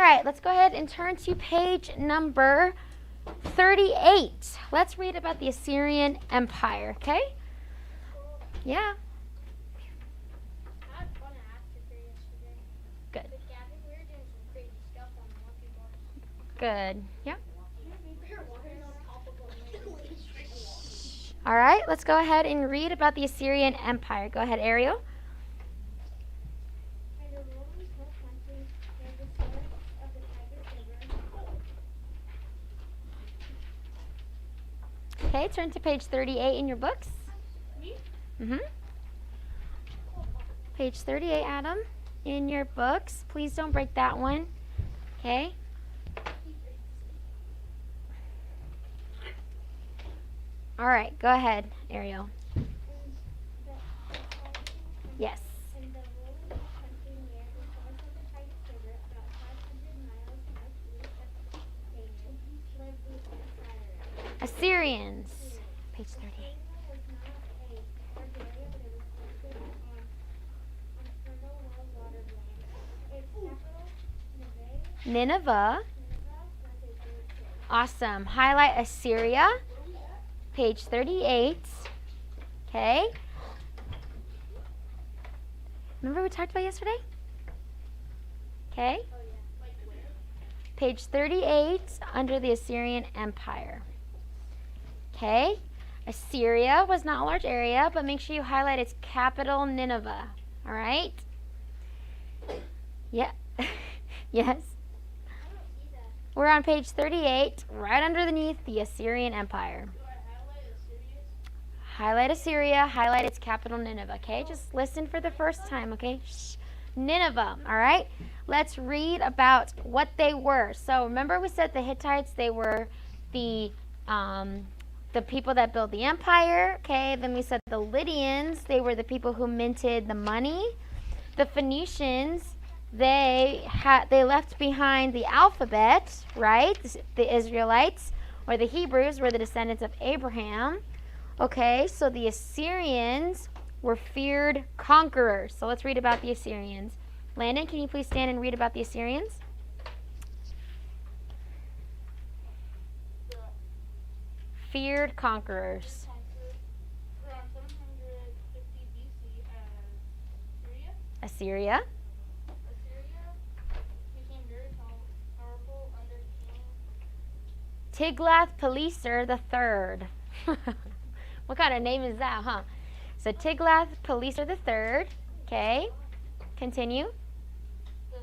right, let's go ahead and turn to page number 38. Let's read about the Assyrian Empire, okay? Yeah. I had fun at Aftercare yesterday. Good. But Gavin, we were doing some crazy stuff on the monkey bars. Good. Yeah. We were walking on top of a monkey. All right, let's go ahead and read about the Assyrian Empire. Go ahead, Ariel. And the Romans held country near the source of the Tigris River. Okay, turn to page 38 in your books. Me? Page 38, Adam, in your books. Please don't break that one. Okay. All right, go ahead, Ariel. Yes. And the Romans held country near the source of the Tigris River, about 500 miles northeast of Canaan, lived the Assyrians. Assyrians. Page 38. Assyria was not a large area, but it was located on fertile, well-watered land. Its capital, Nineveh. Nineveh, was a great city. Awesome. Highlight Assyria. Page 38. Okay. Remember we talked about yesterday? Okay. Page 38 under the Assyrian Empire. Okay. Assyria was not a large area, but make sure you highlight its capital, Nineveh. All right? Yeah. Yes. I don't see that. We're on page 38, right underneath the Assyrian Empire. Do I highlight Assyria? Highlight Assyria, highlight its capital, Nineveh, okay? Just listen for the first time, okay? Shh. Nineveh, all right? Let's read about what they were. So remember we said the Hittites, they were the people that built the empire, okay? Then we said the Lydians, they were the people who minted the money. The Phoenicians, they left behind the alphabet, right? The Israelites or the Hebrews were the descendants of Abraham. Okay, so the Assyrians were feared conquerors. So let's read about the Assyrians. Landon, can you please stand and read about the Assyrians? Feared conquerors. Around 750 BC as Assyria. Assyria became very powerful under King Tiglath-Pileser III. What kind of name is that, huh? So Tiglath-Pileser III. Okay, continue. The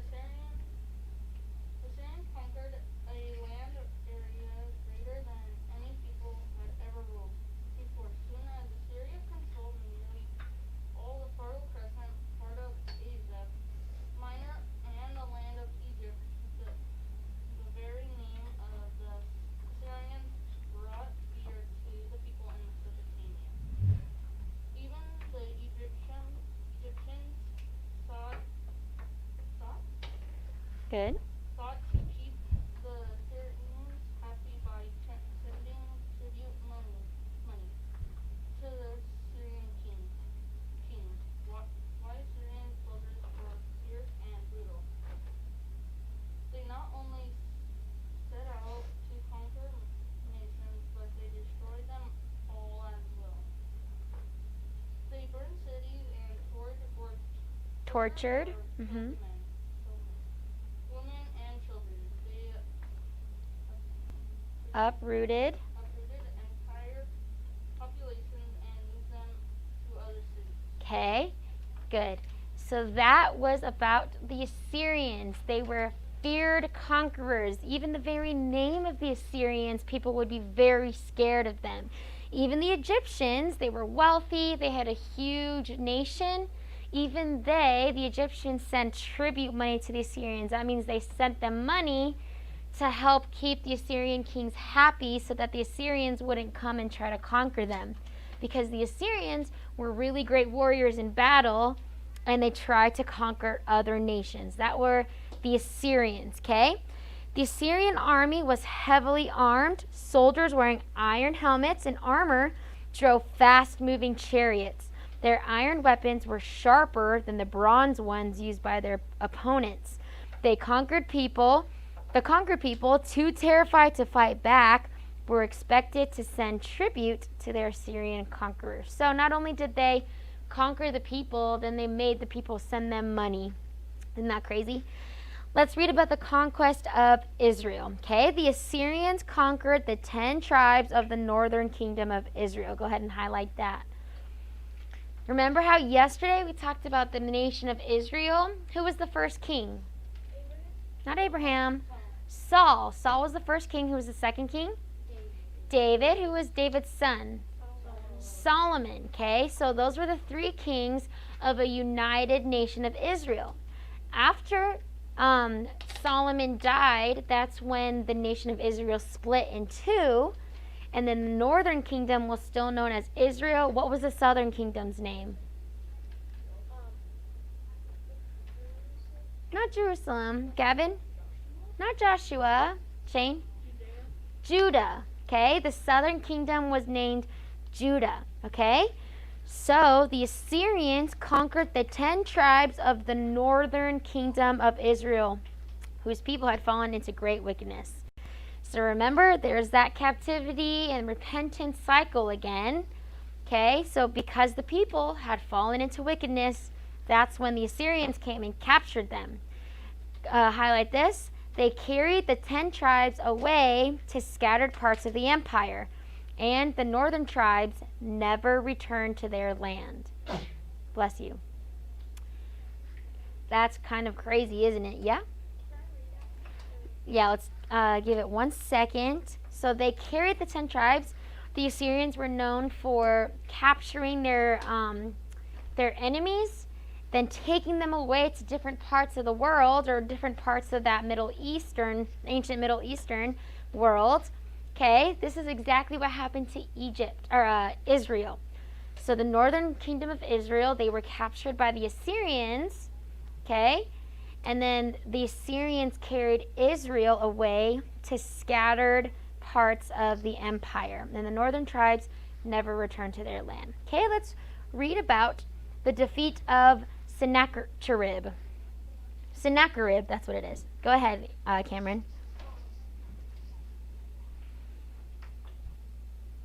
Assyrians conquered a land area greater than any people had ever ruled before. Soon as Assyria controlled nearly all the Fertile Crescent, part of Asia Minor, and the land of Egypt, the very name of the Assyrians brought fear to the people in Mesopotamia. Even the Egyptians Good. thought to keep the Assyrians happy by sending tribute money to the Assyrian kings. Why Assyrian soldiers were fierce and brutal. They not only set out to conquer nations, but they destroyed them all as well. They burned cities and Tortured. women and children. They Uprooted. uprooted entire populations and moved them to other cities. Okay, good. So that was about the Assyrians. They were feared conquerors. Even the very name of the Assyrians, people would be very scared of them. Even the Egyptians, they were wealthy. They had a huge nation. Even the Egyptians, sent tribute money to the Assyrians. That means they sent them money to help keep the Assyrian kings happy so that the Assyrians wouldn't come and try to conquer them. Because the Assyrians were really great warriors in battle, and they tried to conquer other nations. That were the Assyrians, okay? The Assyrian army was heavily armed. Soldiers wearing iron helmets and armor drove fast-moving chariots. Their iron weapons were sharper than the bronze ones used by their opponents. They conquered people The conquered people, too terrified to fight back, were expected to send tribute to their Assyrian conquerors. So not only did they conquer the people, then they made the people send them money. Isn't that crazy? Let's read about the conquest of Israel. Okay, the Assyrians conquered the 10 tribes of the northern kingdom of Israel. Go ahead and highlight that. Remember how yesterday we talked about the nation of Israel? Who was the first king? Not Abraham. Saul. Saul was the first king. Who was the second king? David. Who was David's son? Solomon. Okay, so those were the 3 kings of a united nation of Israel. After Solomon died, that's when the nation of Israel split in 2, and then the northern kingdom was still known as Israel. What was the southern kingdom's name? Not Jerusalem. Gavin? Not Joshua. Shane? Judah. Okay, the southern kingdom was named Judah. Okay, so the Assyrians conquered the 10 tribes of the northern kingdom of Israel, whose people had fallen into great wickedness. So remember, there's that captivity and repentance cycle again. Okay, so because the people had fallen into wickedness, that's when the Assyrians came and captured them. Highlight this. They carried the 10 tribes away to scattered parts of the empire, and the northern tribes never returned to their land. Bless you. That's kind of crazy, isn't it? Yeah? Yeah, let's give it 1 second. So they carried the 10 tribes. The Assyrians were known for capturing their enemies, then taking them away to different parts of the world, or different parts of that ancient Middle Eastern world. Okay, this is exactly what happened to Israel. So the northern kingdom of Israel, they were captured by the Assyrians. Okay, and then the Assyrians carried Israel away to scattered parts of the empire, and the northern tribes never returned to their land. Okay, let's read about the defeat of Sennacherib. Sennacherib, that's what it is. Go ahead, Cameron.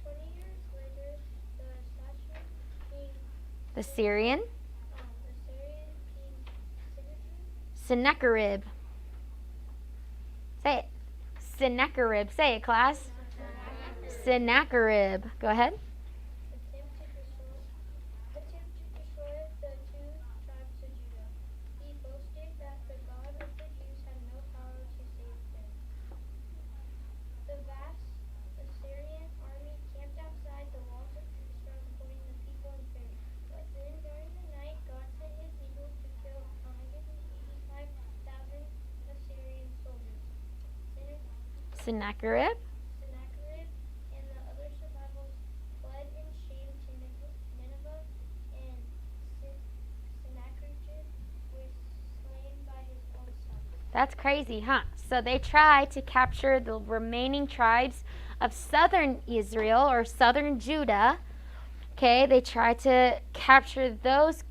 20 years later, The Syrian Assyrian king Sennacherib. Say it. Sennacherib. Say it, class. Sennacherib. Go ahead. attempt to destroy the 2 tribes of Judah. He boasted that the God of the Jews had no power to save them. The vast Assyrian army camped outside the walls of Jerusalem, holding the people in fear. But then, during the night, God sent his angel to kill 185,000 Assyrian soldiers. Sennacherib. Sennacherib and the other survivors fled in shame to Nineveh, and Sennacherib was slain by his own son. That's crazy, huh? So they tried to capture the remaining tribes of southern Israel, or southern Judah. Okay, they tried to capture that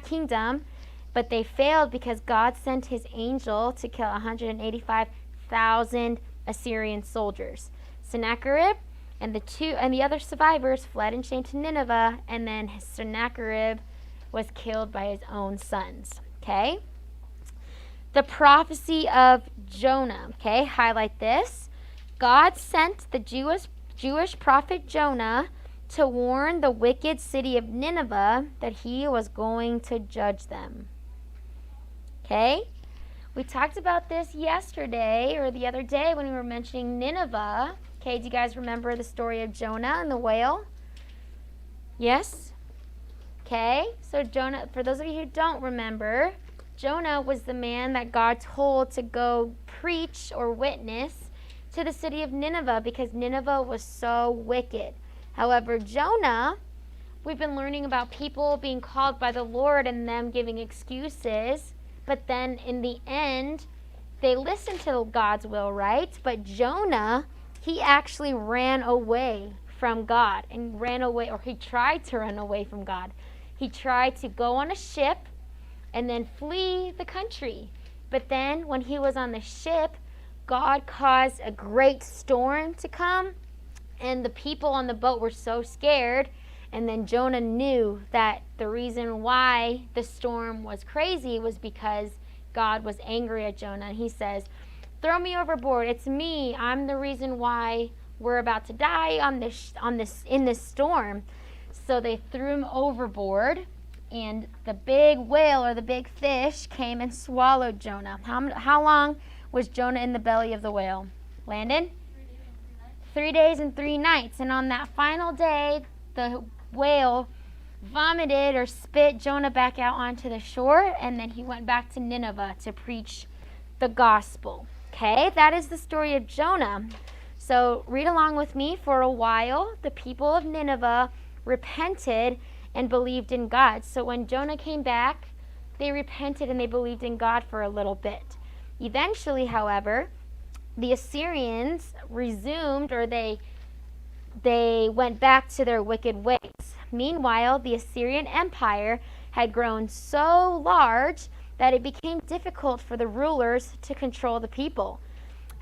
kingdom, but they failed because God sent his angel to kill 185,000 Assyrian soldiers. Sennacherib and the other survivors fled in shame to Nineveh, and then Sennacherib was killed by his own sons. Okay? The prophecy of Jonah. Okay, highlight this. God sent the Jewish prophet Jonah to warn the wicked city of Nineveh that he was going to judge them. Okay? We talked about this yesterday or the other day when we were mentioning Nineveh. Okay, do you guys remember the story of Jonah and the whale? Yes? Okay, so Jonah, for those of you who don't remember, Jonah was the man that God told to go preach or witness to the city of Nineveh because Nineveh was so wicked. However, Jonah, we've been learning about people being called by the Lord and them giving excuses, but then in the end, they listened to God's will, right? But Jonah, he actually ran away from God and ran away, or he tried to run away from God. He tried to go on a ship and then flee the country. But then when he was on the ship, God caused a great storm to come, and the people on the boat were so scared. And then Jonah knew that the reason why the storm was crazy was because God was angry at Jonah. And he says, throw me overboard. It's me. I'm the reason why we're about to die in this storm. So they threw him overboard, and the big whale or the big fish came and swallowed Jonah. How long was Jonah in the belly of the whale? Landon? 3 days and 3 nights. And on that final day, the whale vomited or spit Jonah back out onto the shore, and then he went back to Nineveh to preach the gospel. Okay, that is the story of Jonah. So read along with me. For a while, the people of Nineveh repented and believed in God. So when Jonah came back, they repented and they believed in God for a little bit. Eventually, however, the Assyrians resumed, or they went back to their wicked ways. Meanwhile, the Assyrian Empire had grown so large that it became difficult for the rulers to control the people.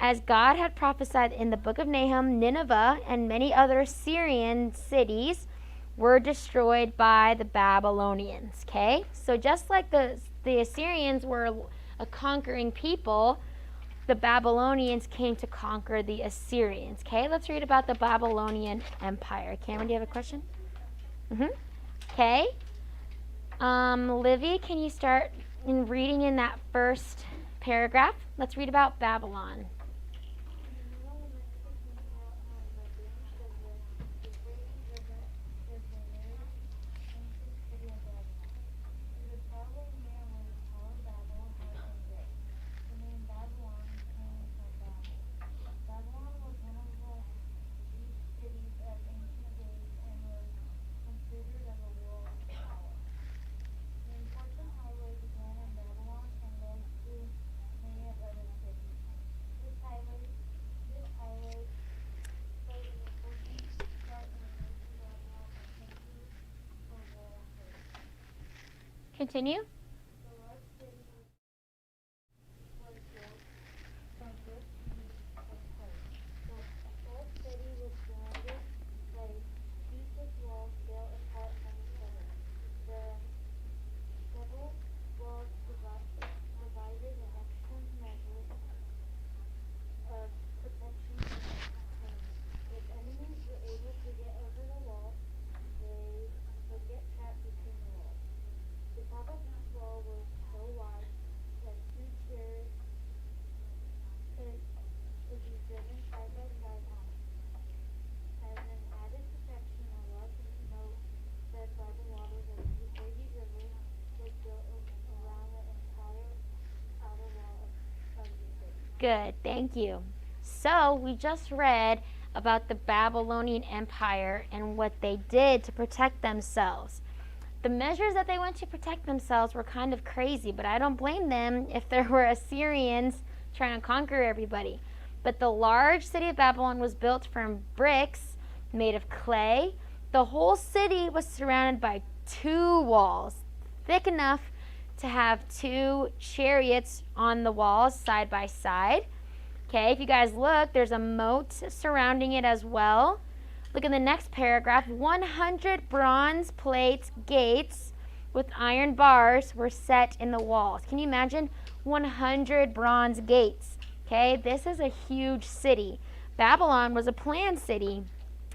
As God had prophesied in the book of Nahum, Nineveh and many other Assyrian cities were destroyed by the Babylonians. Okay? So just like the Assyrians were a conquering people, the Babylonians came to conquer the Assyrians. Okay? Let's read about the Babylonian Empire. Cameron, do you have a question? Okay. Livy, can you start in reading in that first paragraph? Let's read about Babylon. Continue. Good, thank you. So we just read about the Babylonian Empire and what they did to protect themselves. The measures that they went to protect themselves were kind of crazy, but I don't blame them if there were Assyrians trying to conquer everybody. But the large city of Babylon was built from bricks made of clay. The whole city was surrounded by 2 walls, thick enough to have 2 chariots on the walls side by side. Okay, if you guys look, there's a moat surrounding it as well. Look in the next paragraph. 100 bronze plate gates with iron bars were set in the walls. Can you imagine 100 bronze gates? Okay, this is a huge city. Babylon was a planned city.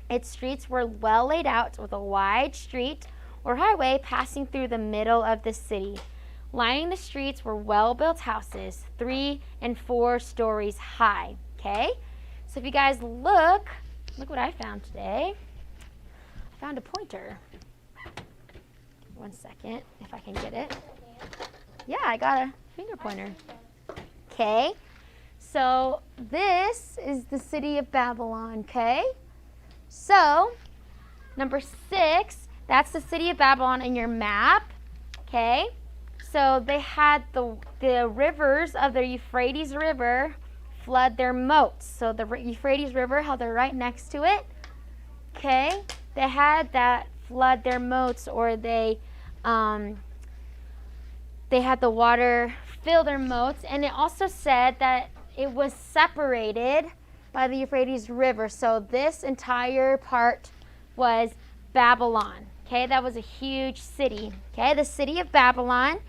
Its streets were well laid out with a wide street or highway passing through the middle of the city. Lining the streets were well-built houses, 3 and 4 stories high. Okay, so if you guys look what I found today. I found a pointer. One second, if I can get it. Yeah, I got a finger pointer. Okay, so this is the city of Babylon. Okay, so number 6, that's the city of Babylon in your map. Okay. So they had the rivers of the Euphrates River flood their moats. So the Euphrates River, how they're right next to it. Okay, they had that flood their moats, or they had the water fill their moats. And it also said that it was separated by the Euphrates River. So this entire part was Babylon. Okay, that was a huge city. Okay, the city of Babylon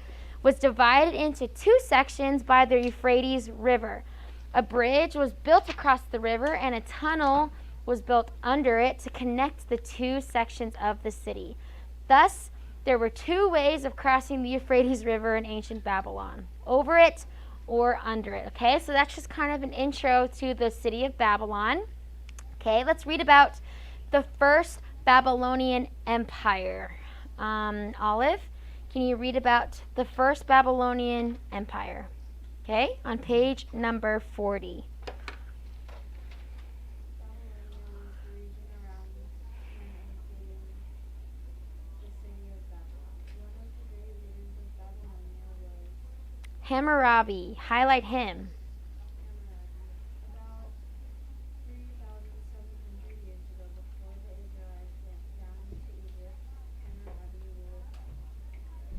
was divided into two sections by the Euphrates River. A bridge was built across the river, and a tunnel was built under it to connect the two sections of the city. Thus, there were two ways of crossing the Euphrates River in ancient Babylon: over it or under it. Okay, so that's just kind of an intro to the city of Babylon. Okay, let's read about the first Babylonian Empire. Olive, can you read about the first Babylonian Empire? Okay, on page number 40. Hammurabi, highlight him. About 3,700 years ago, before the Israelites went down to Egypt, Hammurabi ruled.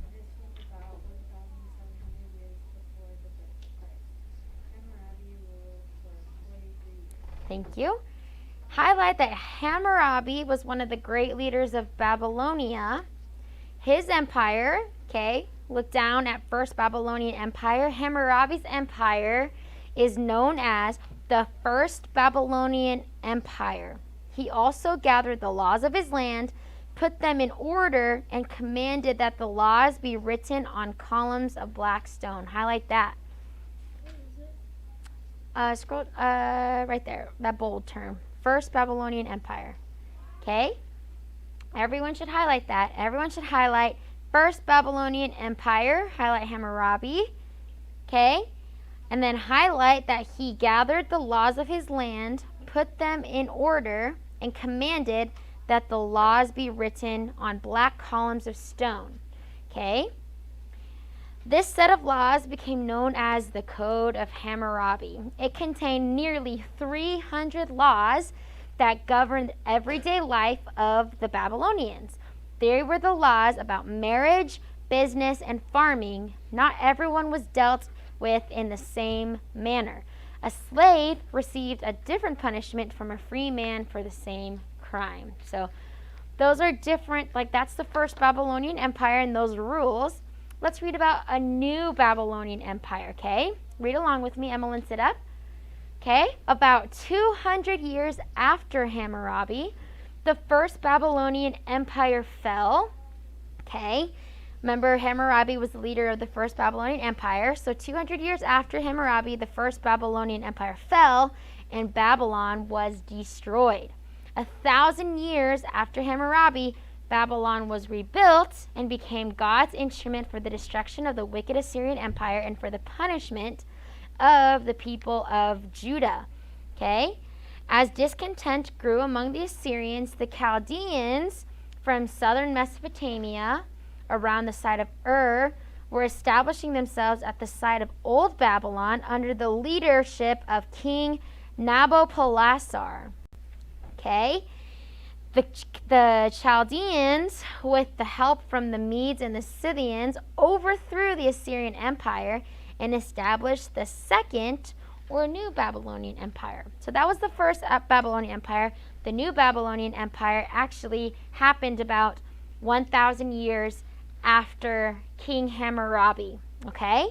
This was about 1,700 years before the birth of Christ. Hammurabi ruled for 43 years. Thank you. Highlight that Hammurabi was one of the great leaders of Babylonia. His empire, okay, look down at First Babylonian Empire. Hammurabi's empire is known as the First Babylonian Empire. He also gathered the laws of his land, put them in order, and commanded that the laws be written on columns of black stone. Highlight that. Scroll right there, that bold term. First Babylonian Empire. Okay? Everyone should highlight that. Everyone should highlight First Babylonian Empire. Highlight Hammurabi. Okay? And then highlight that he gathered the laws of his land, put them in order, and commanded that the laws be written on black columns of stone. Okay? This set of laws became known as the Code of Hammurabi. It contained nearly 300 laws that governed everyday life of the Babylonians. They were the laws about marriage, business, and farming. Not everyone was dealt with in the same manner. A slave received a different punishment from a free man for the same crime. So those are different, like that's the first Babylonian Empire and those rules. Let's read about a new Babylonian Empire, okay? Read along with me. Emmeline, sit up. Okay, about 200 years after Hammurabi, the first Babylonian Empire fell. Okay, remember Hammurabi was the leader of the first Babylonian Empire. So 200 years after Hammurabi, the first Babylonian Empire fell and Babylon was destroyed. 1,000 years after Hammurabi, Babylon was rebuilt and became God's instrument for the destruction of the wicked Assyrian Empire and for the punishment of the people of Judah. Okay? As discontent grew among the Assyrians, the Chaldeans from southern Mesopotamia around the site of Ur were establishing themselves at the site of Old Babylon under the leadership of King Nabopolassar. Okay? The Chaldeans, with the help from the Medes and the Scythians, overthrew the Assyrian Empire and established the second or new Babylonian Empire. So that was the first Babylonian Empire. The new Babylonian Empire actually happened about 1,000 years after King Hammurabi. Okay?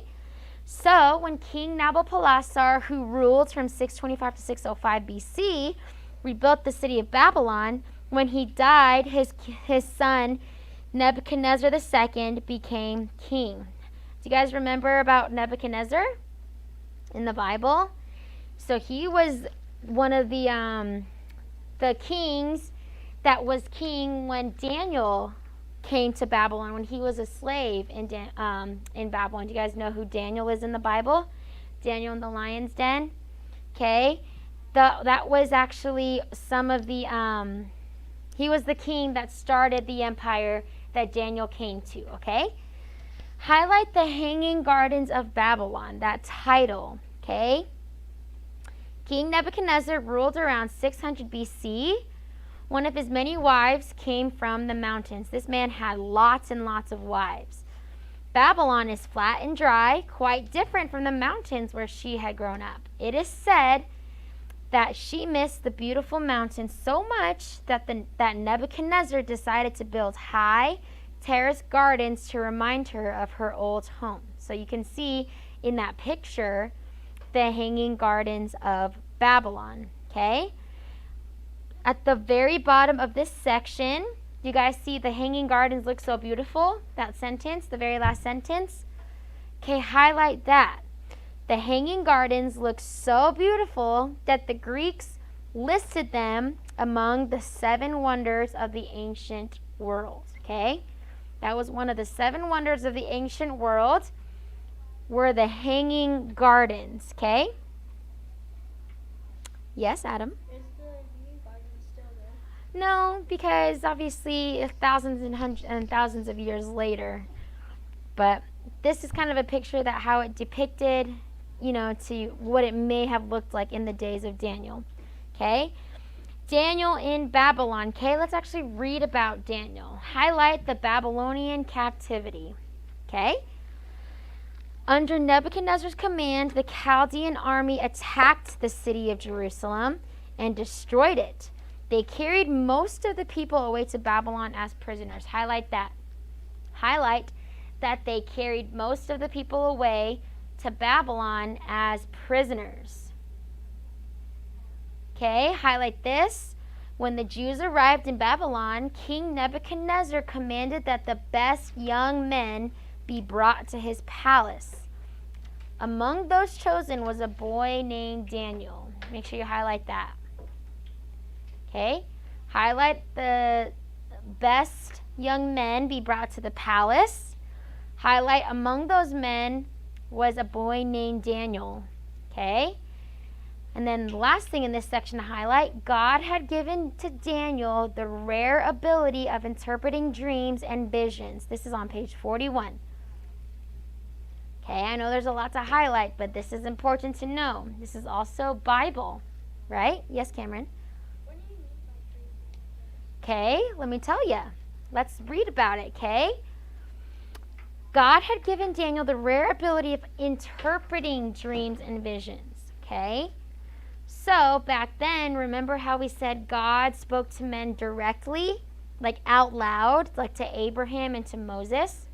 So when King Nabopolassar, who ruled from 625 to 605 BC, rebuilt the city of Babylon, when he died, his son Nebuchadnezzar II became king. Do you guys remember about Nebuchadnezzar in the Bible? So he was one of the kings that was king when Daniel came to Babylon, when he was a slave in Babylon. Do you guys know who Daniel is in the Bible? Daniel in the lion's den. Okay, that was actually some of the. He was the king that started the empire that Daniel came to. Okay. Highlight the Hanging Gardens of Babylon, that title, okay? King Nebuchadnezzar ruled around 600 BC. One of his many wives came from the mountains. This man had lots and lots of wives. Babylon is flat and dry, quite different from the mountains where she had grown up. It is said that she missed the beautiful mountains so much that Nebuchadnezzar decided to build high terraced gardens to remind her of her old home. So you can see in that picture the hanging gardens of Babylon, okay? At the very bottom of this section, you guys see the hanging gardens look so beautiful? That sentence, the very last sentence. Okay, highlight that. The hanging gardens look so beautiful that the Greeks listed them among the 7 wonders of the ancient world, okay? That was one of the 7 wonders of the ancient world were the hanging gardens, okay? Yes, Adam? Is the hanging garden still there? No, because obviously thousands and thousands of years later. But this is kind of a picture that how it depicted, to what it may have looked like in the days of Daniel. Okay? Daniel in Babylon. Okay, let's actually read about Daniel. Highlight the Babylonian captivity. Okay? Under Nebuchadnezzar's command, the Chaldean army attacked the city of Jerusalem and destroyed it. They carried most of the people away to Babylon as prisoners. Highlight that. Highlight that they carried most of the people away to Babylon as prisoners. Okay, highlight this. When the Jews arrived in Babylon, King Nebuchadnezzar commanded that the best young men be brought to his palace. Among those chosen was a boy named Daniel. Make sure you highlight that. Okay, highlight the best young men be brought to the palace. Highlight among those men was a boy named Daniel. Okay, and then the last thing in this section to highlight, God had given to Daniel the rare ability of interpreting dreams and visions. This is on page 41. Okay, I know there's a lot to highlight, but this is important to know. This is also Bible, right? Yes, Cameron? What do you mean by dreams? Okay, let me tell you. Let's read about it, okay? God had given Daniel the rare ability of interpreting dreams and visions, okay? So back then, remember how we said God spoke to men directly, like out loud, like to Abraham and to Moses?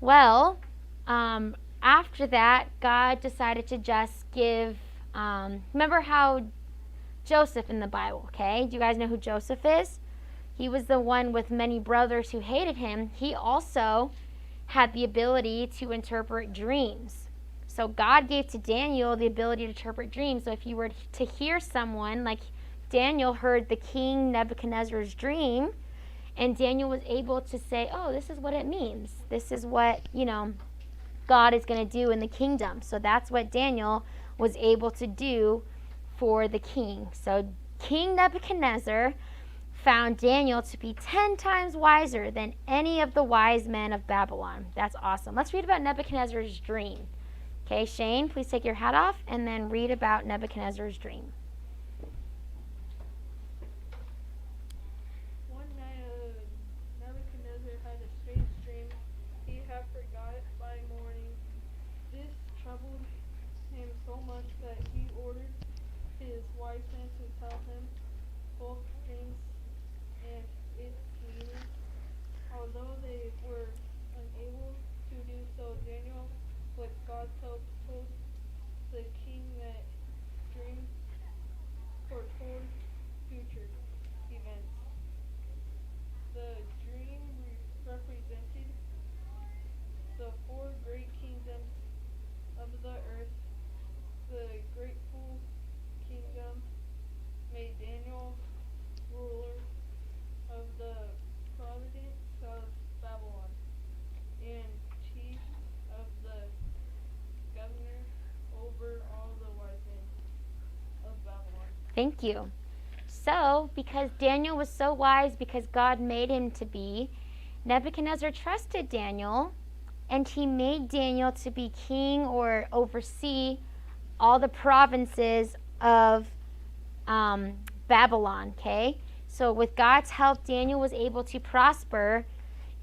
Well, after that, God decided to just give, remember how Joseph in the Bible, okay? Do you guys know who Joseph is? He was the one with many brothers who hated him. He also had the ability to interpret dreams. So God gave to Daniel the ability to interpret dreams. So if you were to hear someone, like Daniel heard the king Nebuchadnezzar's dream, and Daniel was able to say, oh, this is what it means. This is what, God is going to do in the kingdom. So that's what Daniel was able to do for the king. So King Nebuchadnezzar found Daniel to be 10 times wiser than any of the wise men of Babylon. That's awesome. Let's read about Nebuchadnezzar's dream. Okay, Shane, please take your hat off and then read about Nebuchadnezzar's dream. One night Nebuchadnezzar had a strange dream. He had forgot it by morning. This troubled him so much that he ordered his wise men to tell him both dreams and its meaning. Although they were unable to do so, Daniel, with God's help, told the king that dreams foretold future events. The dream represented the 4 great kingdoms of the earth. The grateful kingdom made Daniel ruler of the province of Babylon and chief of the governor over all the wise men of Babylon. Thank you. So, because Daniel was so wise, because God made him to be, Nebuchadnezzar trusted Daniel, and he made Daniel to be king or oversee all the provinces of Babylon, okay? So with God's help, Daniel was able to prosper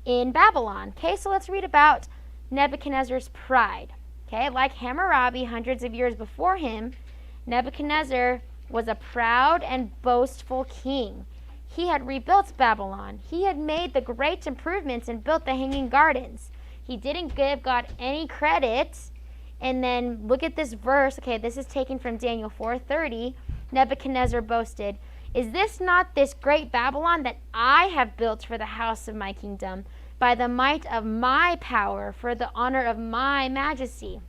in Babylon. Okay, so let's read about Nebuchadnezzar's pride. Okay, like Hammurabi hundreds of years before him, Nebuchadnezzar was a proud and boastful king. He had rebuilt Babylon. He had made the great improvements and built the Hanging Gardens. He didn't give God any credit. And then look at this verse. Okay, this is taken from Daniel 4:30. Nebuchadnezzar boasted, "Is this not this great Babylon that I have built for the house of my kingdom, by the might of my power, for the honor of my majesty?"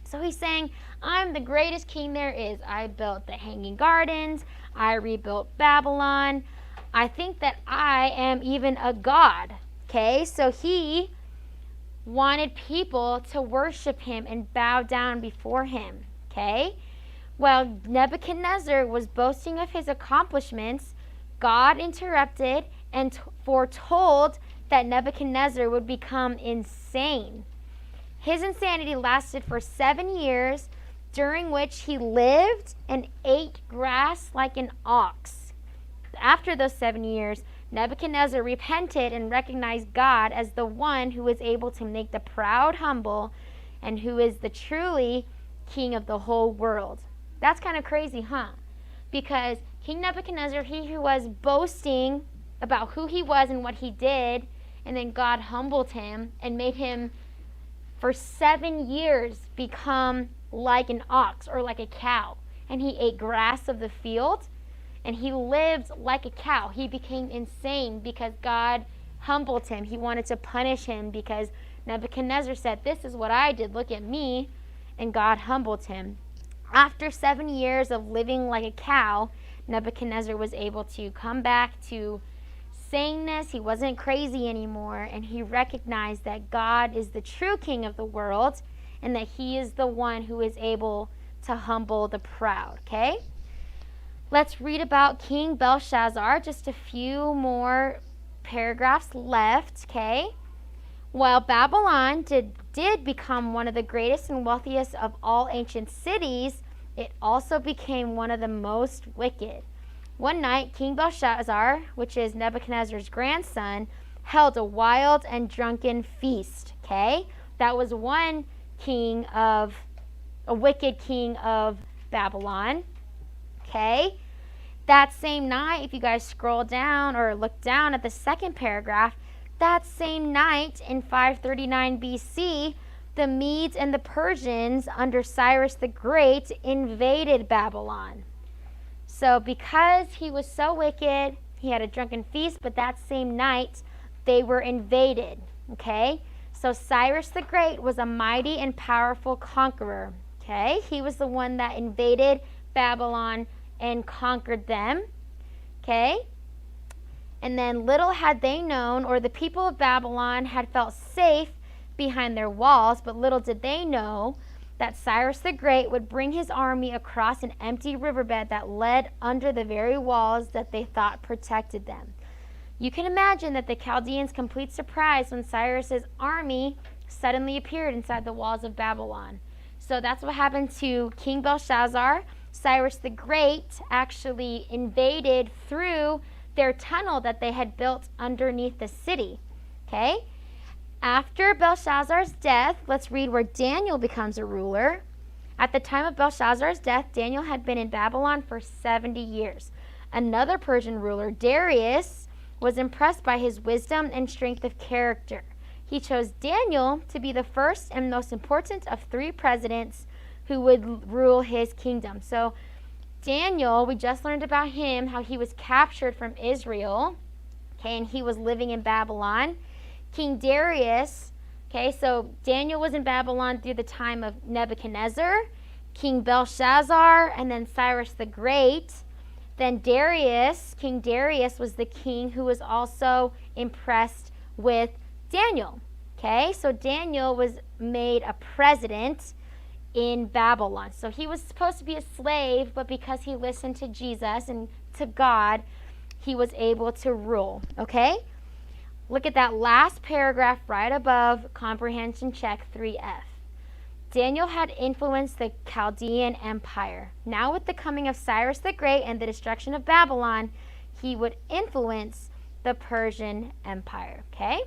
So he's saying, I'm the greatest king there is. I built the Hanging Gardens. I rebuilt Babylon. I think that I am even a god. Okay, so he wanted people to worship him and bow down before him. Okay, while Nebuchadnezzar was boasting of his accomplishments, God interrupted and foretold that Nebuchadnezzar would become insane. His insanity lasted for 7 years, during which he lived and ate grass like an ox. After those 7 years, Nebuchadnezzar repented and recognized God as the one who is able to make the proud humble and who is the truly king of the whole world. That's kind of crazy, huh? Because King Nebuchadnezzar, he who was boasting about who he was and what he did, and then God humbled him and made him for 7 years become like an ox or like a cow. And he ate grass of the field and he lived like a cow. He became insane because God humbled him. He wanted to punish him because Nebuchadnezzar said, "This is what I did, look at me." And God humbled him. After 7 years of living like a cow, Nebuchadnezzar was able to come back to saneness. He wasn't crazy anymore, and he recognized that God is the true king of the world and that he is the one who is able to humble the proud. Okay, let's read about King Belshazzar. Just a few more paragraphs left. Okay, while Babylon did become one of the greatest and wealthiest of all ancient cities, it also became one of the most wicked. One night, King Belshazzar, which is Nebuchadnezzar's grandson, held a wild and drunken feast. Okay, that was one king of a wicked king of Babylon. Okay, that same night, if you guys scroll down or look down at the second paragraph, that same night in 539 BC, the Medes and the Persians under Cyrus the Great invaded Babylon. So because he was so wicked, he had a drunken feast, but that same night they were invaded. Okay, so Cyrus the Great was a mighty and powerful conqueror. Okay, he was the one that invaded Babylon and conquered them. Okay, and then little had they known, or the people of Babylon had felt safe behind their walls, but little did they know that Cyrus the Great would bring his army across an empty riverbed that led under the very walls that they thought protected them. You can imagine that the Chaldeans' complete surprise when Cyrus's army suddenly appeared inside the walls of Babylon. So that's what happened to King Belshazzar. Cyrus the Great actually invaded through their tunnel that they had built underneath the city. Okay? After Belshazzar's death, let's read where Daniel becomes a ruler. At the time of Belshazzar's death, Daniel had been in Babylon for 70 years. Another Persian ruler, Darius, was impressed by his wisdom and strength of character. He chose Daniel to be the first and most important of 3 presidents who would rule his kingdom. So Daniel, we just learned about him, how he was captured from Israel, okay, and he was living in Babylon. King Darius, okay, so Daniel was in Babylon through the time of Nebuchadnezzar, King Belshazzar, and then Cyrus the Great. Then Darius, King Darius was the king who was also impressed with Daniel. Okay, so Daniel was made a president in Babylon. So he was supposed to be a slave, but because he listened to Jesus and to God, he was able to rule. Okay? Look at that last paragraph right above comprehension check 3F. Daniel had influenced the Chaldean Empire. Now with the coming of Cyrus the Great and the destruction of Babylon, he would influence the Persian Empire. Okay?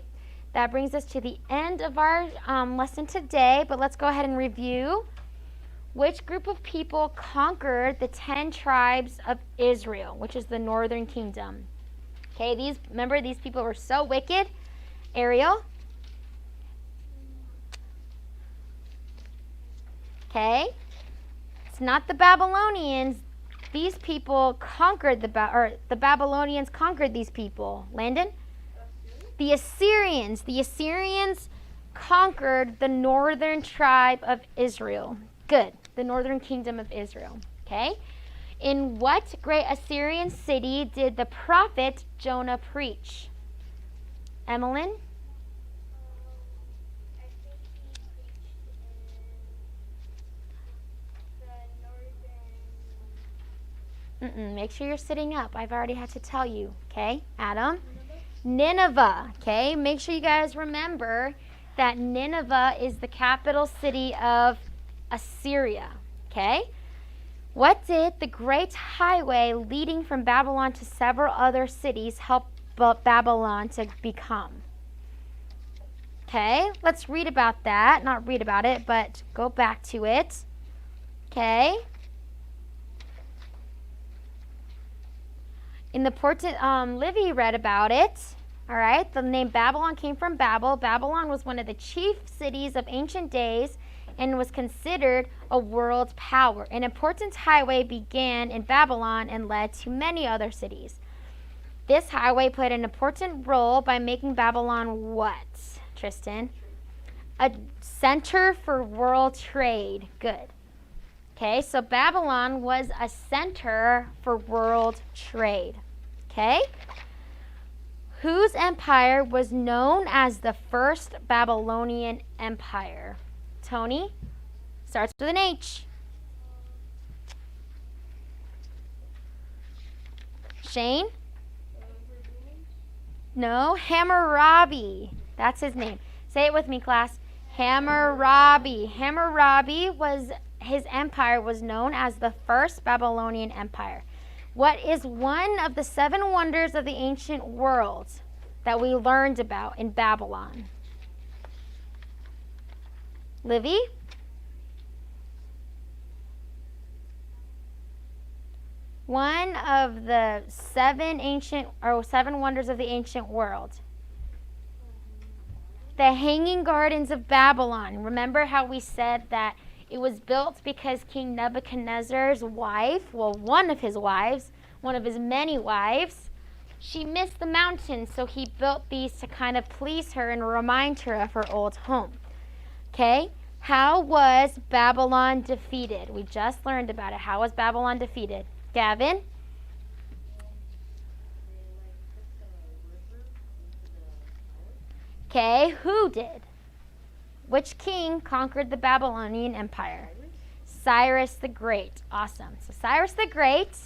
That brings us to the end of our lesson today, but let's go ahead and review. Which group of people conquered the 10 tribes of Israel, which is the northern kingdom? Okay, remember these people were so wicked. Ariel? Okay, it's not the Babylonians. These people conquered the Babylonians conquered these people. Landon? The Assyrians. The Assyrians conquered the northern tribe of Israel. Good. The northern kingdom of Israel. Okay. In what great Assyrian city did the prophet Jonah preach? Emmeline? I think he preached in the northern. Make sure you're sitting up. I've already had to tell you. Okay. Adam? Nineveh. Okay. Make sure you guys remember that Nineveh is the capital city of Assyria. Okay. What did the great highway leading from Babylon to several other cities help Babylon to become? Okay, let's read about that. Not read about it, but go back to it. Okay. In the portent, Livy read about it. All right, the name Babylon came from Babel. Babylon was one of the chief cities of ancient days and was considered a world power. An important highway began in Babylon and led to many other cities. This highway played an important role by making Babylon what, Tristan? A center for world trade. Good. Okay, so Babylon was a center for world trade. Okay? Whose empire was known as the first Babylonian Empire? Tony? Starts with an H. Shane? No, Hammurabi. That's his name. Say it with me, class. Hammurabi. Hammurabi his empire was known as the first Babylonian Empire. What is one of the 7 wonders of the ancient world that we learned about in Babylon? Livy? One of the 7 wonders of the ancient world. The Hanging Gardens of Babylon. Remember how we said that it was built because King Nebuchadnezzar's wife, well, one of his wives, one of his many wives, she missed the mountain, so he built these to kind of please her and remind her of her old home. Okay, how was Babylon defeated? We just learned about it. How was Babylon defeated? Gavin? Okay, who did? Which king conquered the Babylonian Empire? Cyrus the Great. Awesome. So Cyrus the Great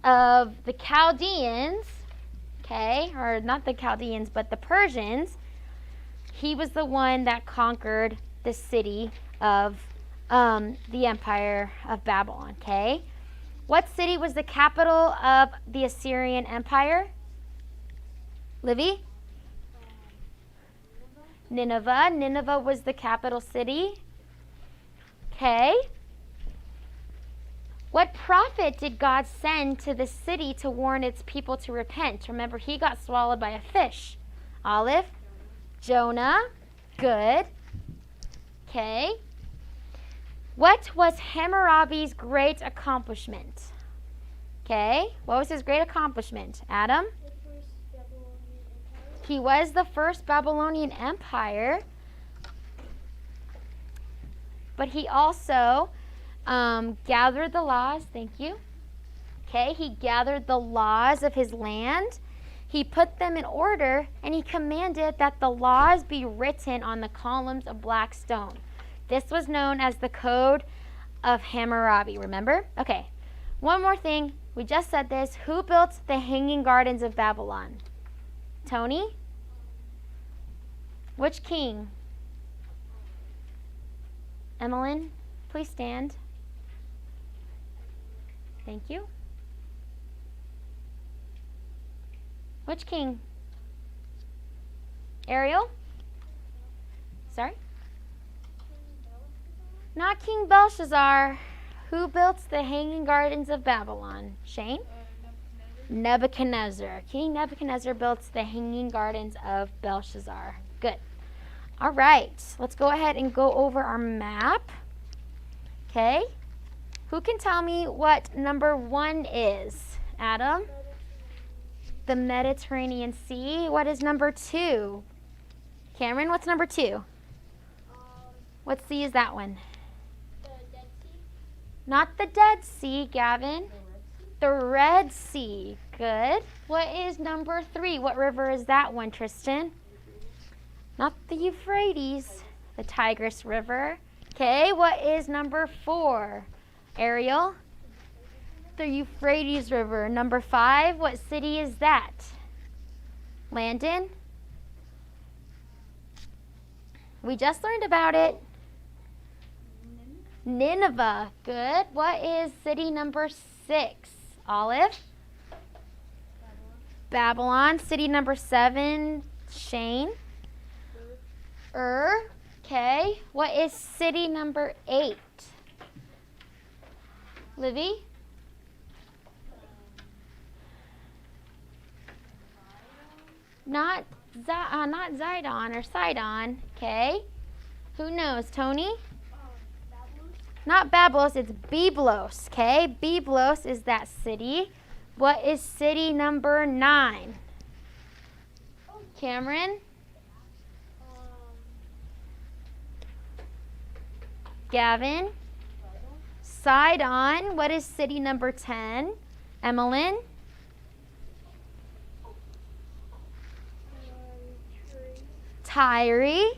of the Chaldeans, okay, or not the Chaldeans, but the Persians, he was the one that conquered the city of the Empire of Babylon, okay? What city was the capital of the Assyrian Empire? Livy? Nineveh. Nineveh was the capital city. Okay. What prophet did God send to the city to warn its people to repent? Remember, he got swallowed by a fish. Olive? Jonah. Good. Okay. What was Hammurabi's great accomplishment? Okay. What was his great accomplishment? Adam? He was the first Babylonian Empire, but he also gathered the laws. Thank you. Okay, he gathered the laws of his land. He put them in order, and he commanded that the laws be written on the columns of black stone. This was known as the Code of Hammurabi, remember? Okay, one more thing. We just said this. Who built the Hanging Gardens of Babylon? Tony? Which king? Emmeline, please stand. Thank you. Which king? Ariel? Sorry? Not King Belshazzar. Who built the Hanging Gardens of Babylon? Shane? Nebuchadnezzar. King Nebuchadnezzar built the Hanging Gardens of Belshazzar. Good. All right. Let's go ahead and go over our map. Okay. Who can tell me what number 1 is? Adam? The Mediterranean Sea. What is number 2? Cameron, what's number 2? What sea is that one? The Dead Sea. Not the Dead Sea, Gavin. The Red Sea. Good. What is number 3? What river is that one, Tristan? Not the Euphrates. The Tigris River. Okay, what is number 4? Ariel? The Euphrates River. Number 5, what city is that? Landon? We just learned about it. Nineveh. Good. What is city number 6? Olive? Babylon. City number 7, Shane? Okay. What is city number 8? Livy? Not Zidon or Sidon. Okay. Who knows? Tony? Not Bablos, it's Byblos. Okay. Byblos is that city. What is city number 9? Cameron? Gavin? Sidon. What is city number 10? Emmeline? Tyre.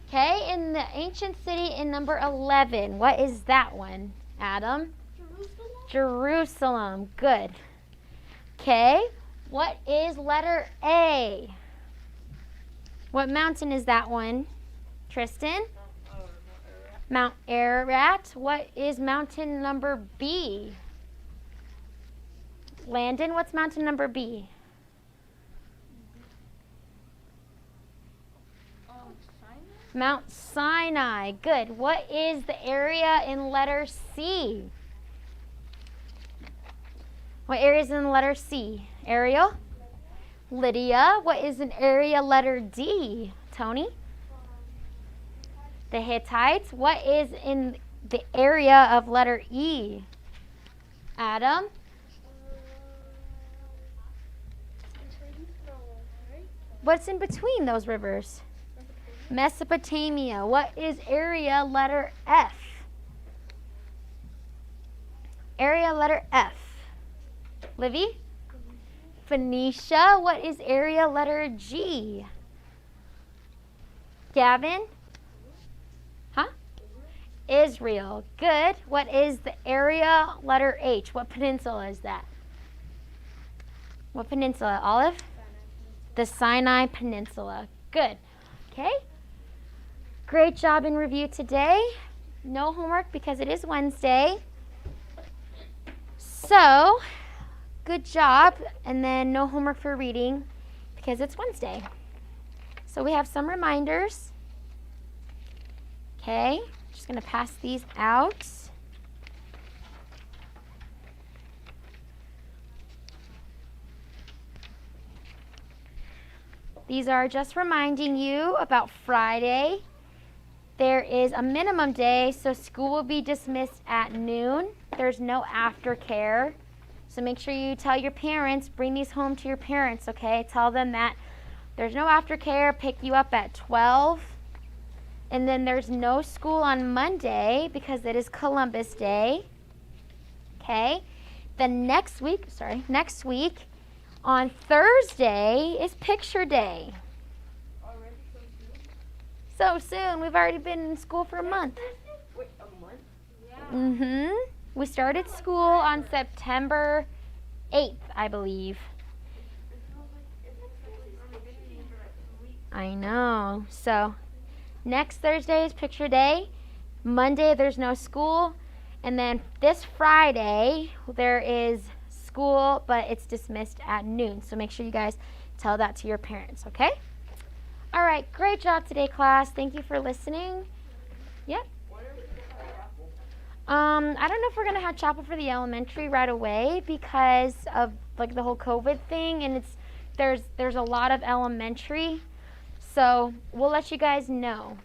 Okay, in the ancient city in number 11, what is that one? Adam? Jerusalem. Good. Okay, what is letter A? What mountain is that one? Tristan? Mount Ararat. What is mountain number B? Landon, what's mountain number B? Mount Sinai. Good. What is the area in letter C? What area is in the letter C? Ariel? Lydia. What is an area letter D? Tony? The Hittites. What is in the area of letter E? Adam? What's in between those rivers? Mesopotamia. What is area letter F? Area letter F. Livy? Phoenicia. What is area letter G? Gavin? Huh? Israel. Good. What is the area letter H? What peninsula is that? What peninsula? Olive? The Sinai Peninsula. Good. Okay. Great job in review today. No homework because it is Wednesday. So, good job. And then no homework for reading because it's Wednesday. So we have some reminders. Okay. Just going to pass these out. These are just reminding you about Friday. There is a minimum day, so school will be dismissed at noon. There's no aftercare. So make sure you tell your parents, bring these home to your parents, okay? Tell them that there's no aftercare, pick you up at 12. And then there's no school on Monday because it is Columbus Day. Okay? Then next week, on Thursday is Picture Day. Already So soon. We've already been in school for a month. Wait, a month? Yeah. We started school on September 8th, I believe. I know. So next Thursday is Picture Day. Monday there's no school. And then this Friday there is school, but it's dismissed at noon. So make sure you guys tell that to your parents, okay? All right, great job today, class. Thank you for listening. Yep. I don't know if we're gonna have chapel for the elementary right away because of like the whole COVID thing, and there's a lot of elementary, so we'll let you guys know.